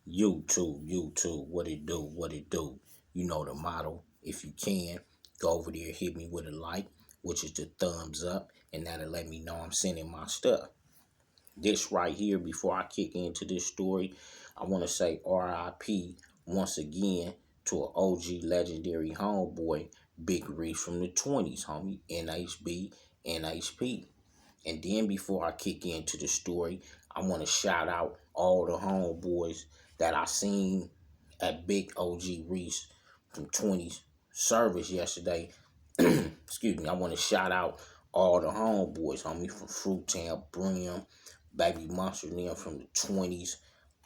YouTube, what it do. You know the motto. If you can, go over there, hit me with a like, which is the thumbs up, and that'll let me know I'm sending my stuff. This right here, before I kick into this story, I want to say RIP once again to an OG legendary homeboy, Big Reese from the 20s, homie, NHp. And then before I kick into the story, I want to shout out all the homeboys that I seen at Big OG Reese from 20s service yesterday. Excuse me. I want to shout out all the homeboys, homie, from Fruitown, Brim, Baby Monster, and them from the 20s.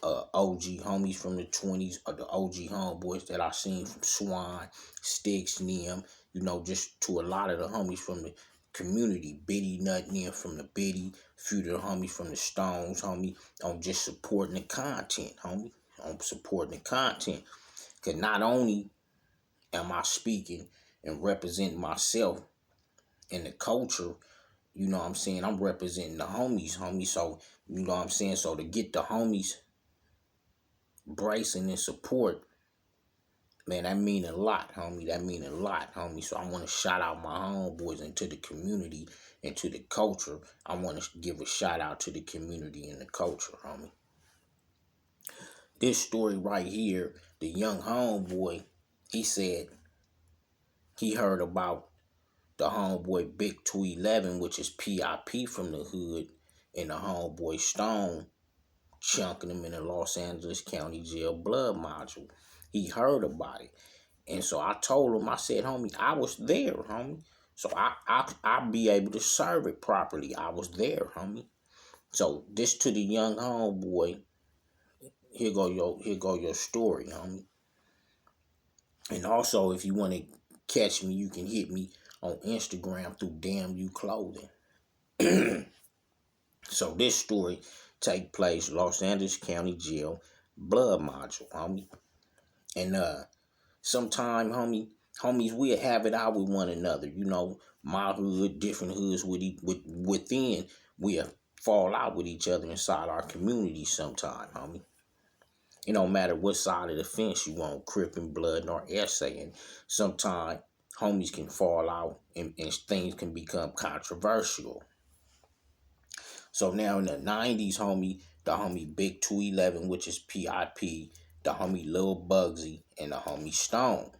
OG homies from the 20s, or the OG homeboys that I seen from Swan, Sticks, them, just to a lot of the homies from the community, Biddy Nut, them from the Biddy, few of the homies from the Stones, homie, on just supporting the content, homie, on supporting the content. Because not only am I speaking and representing myself and the culture, what I'm saying, I'm representing the homies, so, what I'm saying, so to get the homies bracing and support, man, that mean a lot, homie. That mean a lot, homie. So I want to shout out my homeboys and to the community and to the culture. I want to give a shout out to the community and the culture, homie. This story right here, the young homeboy, he said he heard about the homeboy Big 211, which is PIP from the hood, and the homeboy Stone chunking him in the Los Angeles County Jail blood module. He heard about it. And so I told him, I said, homie, I was there, homie. So I'll be able to serve it properly. I was there, homie. So this to the young homeboy, here go your story, homie. And also, if you want to catch me, you can hit me on Instagram through Damn You Clothing. So this story take place Los Angeles County Jail blood module, homie. And sometime, homies, we'll have it out with one another. My hood, different hoods within, we'll fall out with each other inside our community sometime, homie. It don't matter what side of the fence you on, Crippin', Blood, nor essay. And sometimes homies can fall out and things can become controversial. So now in the 90s, homie, the homie Big 211, which is PIP, the homie Lil Bugsy, and the homie Stone,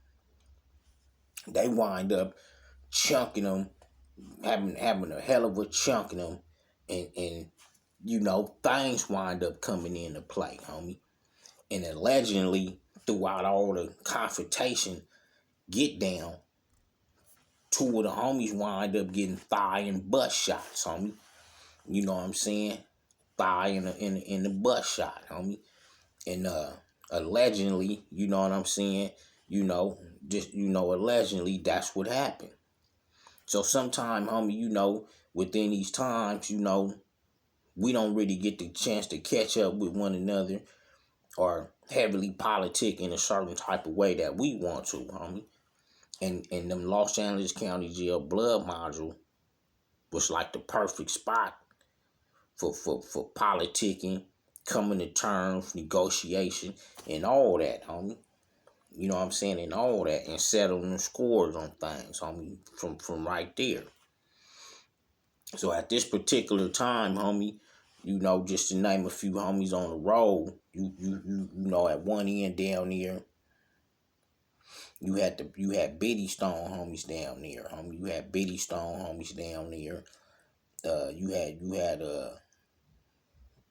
they wind up chunking them, having a hell of a chunking them, and things wind up coming into play, homie. And allegedly, throughout all the confrontation, get down, two of the homies wind up getting thigh and butt shots, homie. You know what I'm saying? Thigh in the butt shot, homie. And allegedly, you know what I'm saying? Allegedly, that's what happened. So sometime, homie, within these times, we don't really get the chance to catch up with one another or heavily politic in a certain type of way that we want to, homie. And them Los Angeles County Jail blood module was like the perfect spot for politicking, coming to terms, negotiation, and all that, homie. You know what I'm saying? And all that, and settling the scores on things, homie, from right there. So at this particular time, homie, just to name a few homies on the road, at one end down there, you had Biddy Stone homies down there, homie. You had Biddy Stone homies down there. You had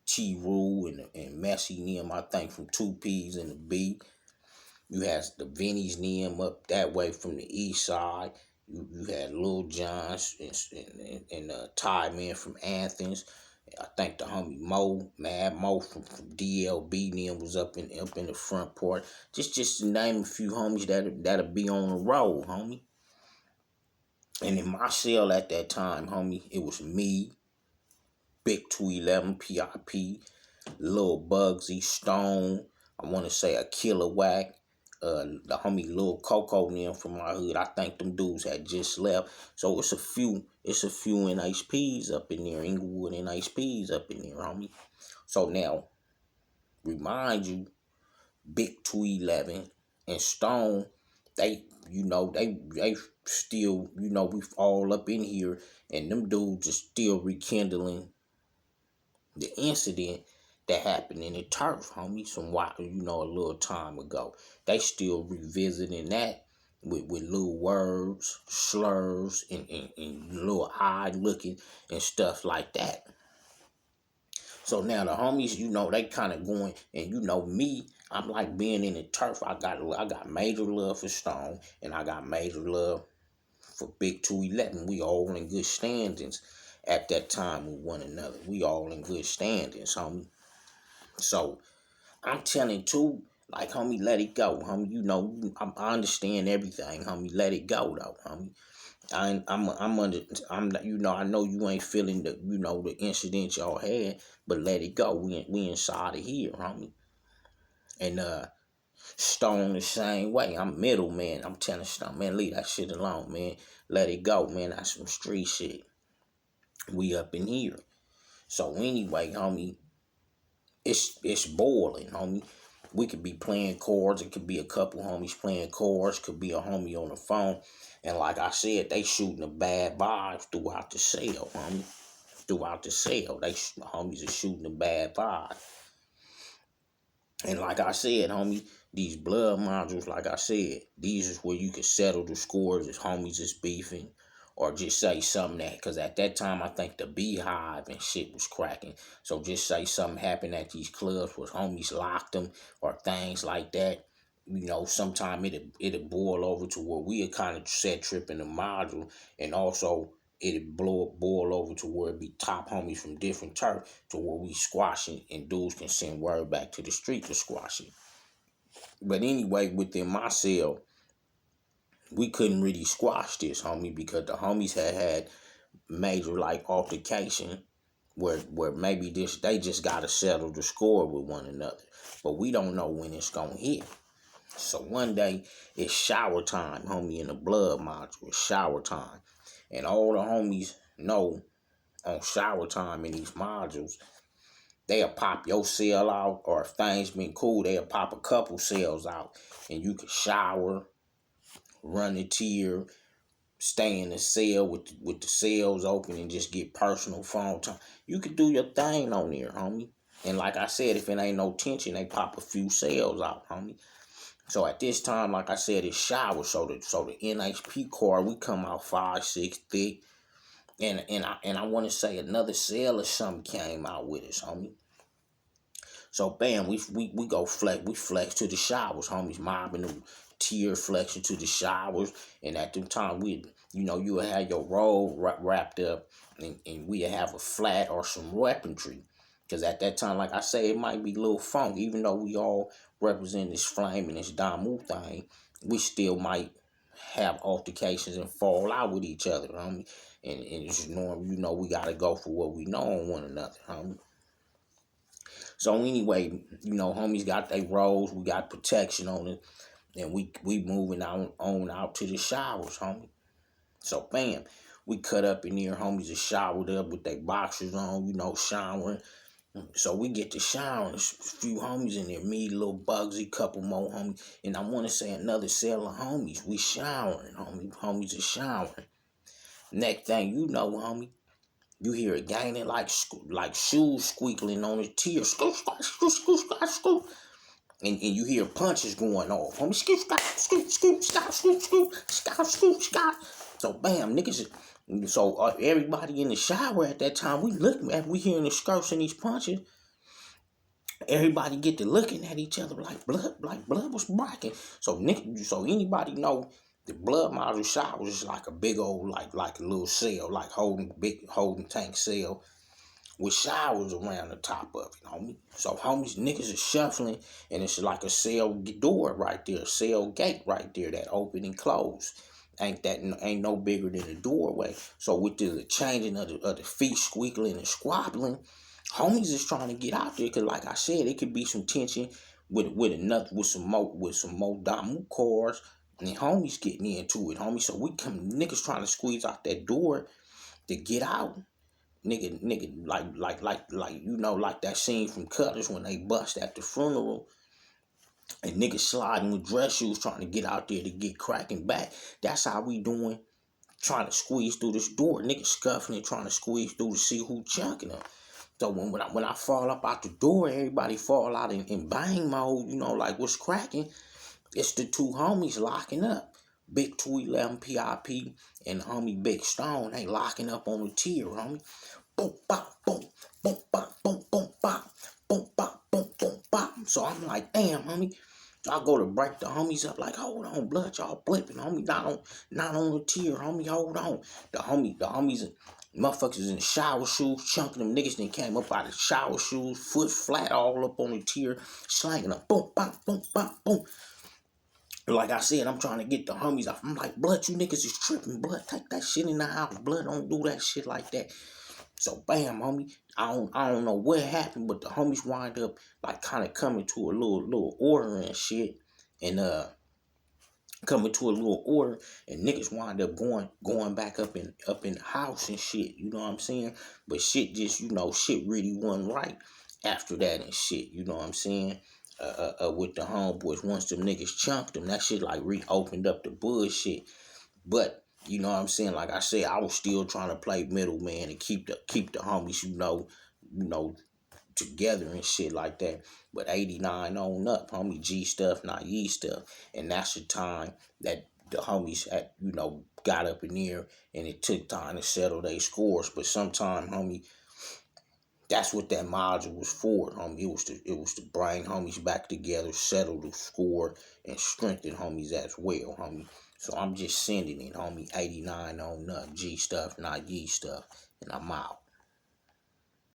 T Rule and Messy Nim, I think, from 2Ps and the B. You had the Vinny's Nim up that way from the east side. You had Lil John's and Ty Man from Athens. I think the homie Mad Mo from DLB Nim was up in the front part. Just to name a few homies that'll be on the road, homie. And in my cell at that time, homie, it was me, Big 211, PIP, Lil Bugsy, Stone, I want to say a Killer Whack, the homie Lil Coco and them from my hood. I think them dudes had just left. So it's a few NHPs up in there, Inglewood NHPs up in there, homie. So now, remind you, Big 211 and Stone, they they still, we all up in here, and them dudes are still rekindling the incident that happened in the turf, homie, some while, a little time ago. They still revisiting that with little words, slurs, and little odd looking and stuff like that. So now the homies, they kind of going, and me, I'm like being in the turf. I got major love for Stone, and I got major love for Big 211. We all in good standings at that time with one another. We all in good standings, homie. So I'm telling too, like, homie, let it go, homie. I understand everything, homie. Let it go though, homie. I'm under, I know you ain't feeling the incident y'all had, but let it go. We inside of here, homie. And Stone the same way. I'm middleman. I'm telling Stone, man, leave that shit alone, man. Let it go, man. That's some street shit. We up in here. So anyway, homie, it's boiling, homie. We could be playing cards. It could be a couple homies playing cards. Could be a homie on the phone. And like I said, they shooting the bad vibes throughout the cell, homie. Throughout the cell, the homies are shooting the bad vibes. And like I said, homie, these blood modules, like I said, these is where you can settle the scores if homies is beefing, or just say something that, because at that time I think the beehive and shit was cracking. So just say something happened at these clubs where homies locked them or things like that. Sometime it'll boil over to where we kind of set tripping the module, and also boil over to where it be top homies from different turf to where we squashing, and dudes can send word back to the street to squash it. But anyway, within my cell, we couldn't really squash this, homie, because the homies had major like altercation where maybe they just gotta settle the score with one another. But we don't know when it's gonna hit. So one day it's shower time, homie, in the blood module. It's shower time. And all the homies know on shower time in these modules, they'll pop your cell out, or if things been cool, they'll pop a couple cells out. And you can shower, run a tear, stay in the cell with the cells open, and just get personal phone time. You can do your thing on there, homie. And like I said, if it ain't no tension, they pop a few cells out, homie. So at this time, like I said, it's shower. So the NHp card, we come out 5-6 thick. And I want to say another cell or something came out with us, homie. So bam, we go flex to the showers, homies, mobbing the tear flexing to the showers. And at the time you would have your robe wrapped up, and we have a flat or some weaponry. Because at that time, like I say, it might be a little funk. Even though we all represent this flame and this Damu thing, we still might have altercations and fall out with each other, homie. And it's just normal, we got to go for what we know on one another, homie. So anyway, homies got their rolls, we got protection on it, and we moving on out to the showers, homie. So bam, we cut up in there, homies are showered up with their boxers on, showering. So we get to showering, a few homies in there, me, little Bugsy, couple more homies, and I want to say another cell of homies. We showering, homies are showering. Next thing you know, homie, you hear it gaining like shoes squeaking on the tear. Scoot, scoot, scoot, scoot, scoot, scoot. And you hear punches going off. Homie, scoot, scoot, scoot, scoot, scoot, scoot, scoot, scoot, scoot, scoot. So bam, niggas. So everybody in the shower at that time, we looking at, we hearing the skirts and these punches. Everybody get to looking at each other like blood was breaking. So anybody know the blood model shower is like a big old like a little cell, like holding tank cell with showers around the top of it, homie. So homies, niggas is shuffling, and it's like a cell door right there, a cell gate right there that open and close. Ain't no bigger than a doorway. So with the changing of the feet squeaking and squabbling, homies is trying to get out there, because like I said, it could be some tension with some more Damu cars, and homies getting into it, homie. So niggas trying to squeeze out that door to get out. Nigga, like like that scene from Cutters when they bust at the funeral, and niggas sliding with dress shoes trying to get out there to get cracking back. That's how we doing, trying to squeeze through this door. Niggas scuffing and trying to squeeze through to see who chunking them. So when I fall up out the door, everybody fall out in bang mode, like what's cracking. It's the two homies locking up. Big 211 PIP and homie Big Stone, they locking up on the tier, homie. Boom, bop, boom, boom, bop, boom, boom, bop, boom, bop, boom, boom, bop. So I'm like, damn, homie. So I go to break the homies up, like, hold on, blood, y'all blipping, homie, not on the tier, homie, hold on. The homies, motherfuckers in the shower shoes, chunking them niggas, then came up out of the shower shoes, foot flat all up on the tier, slanging them, boom, bop, boom, bop, boom. Like I said, I'm trying to get the homies off. I'm like, blood, you niggas is tripping, blood. Take that shit in the house, blood. Don't do that shit like that. So bam, homie. I don't know what happened, but the homies wind up like kind of coming to a little order and shit, and coming to a little order, and niggas wind up going back up in the house and shit. You know what I'm saying? But shit just shit really wasn't right after that and shit. You know what I'm saying? With the homeboys, once them niggas chunked them, that shit like reopened up the bullshit. But you know what I'm saying? Like I said, I was still trying to play middleman and keep the homies, together and shit like that. But 89 on up, homie, G stuff, not Ye stuff. And that's the time that the homies had, got up in there, and it took time to settle their scores. But sometime, homie, that's what that module was for, homie. It was to bring homies back together, settle the score, and strengthen homies as well, homie. So I'm just sending it, homie. 89 on up, G stuff, not Ye stuff, and I'm out.